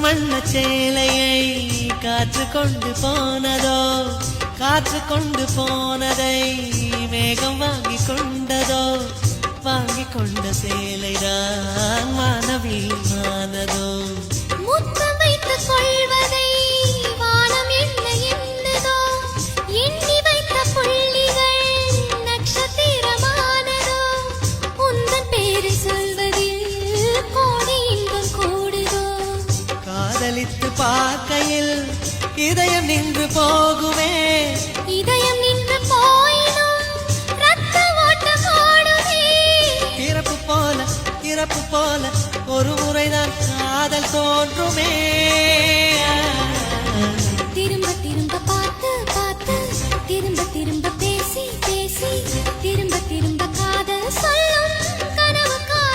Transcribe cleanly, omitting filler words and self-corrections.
வண்ண சேலையை காற்று கொண்டு போனதோ, காற்று கொண்டு போனதை மேகம் வாங்கி கொண்டதோ, வாங்கி கொண்ட சேலைதான் வானவில்மானதோ. முத்தம் வைத்துக் கொள்வதை வானம் என்ன என்னதோ, எண்ணி வைத்த புள்ளிகள் நட்சத்திரமானதோ, உந்தன் பேரை சொல்வதில் கோடி இன்பம் கூடுதோ. காதலித்து பார்க்கையில் இதயம் நின்று போகுமே, இதயம் நின்று போயினும் ரத்த ஓட்டம் ஓடுமே. இறப்பு போல ஒரு முறைதான் காதல் தோன்றுமே. திரும்ப திரும்ப பார்த்து பார்த்து, திரும்ப திரும்ப பேசி பேசி, திரும்ப திரும்ப காதல் சொல்லும்.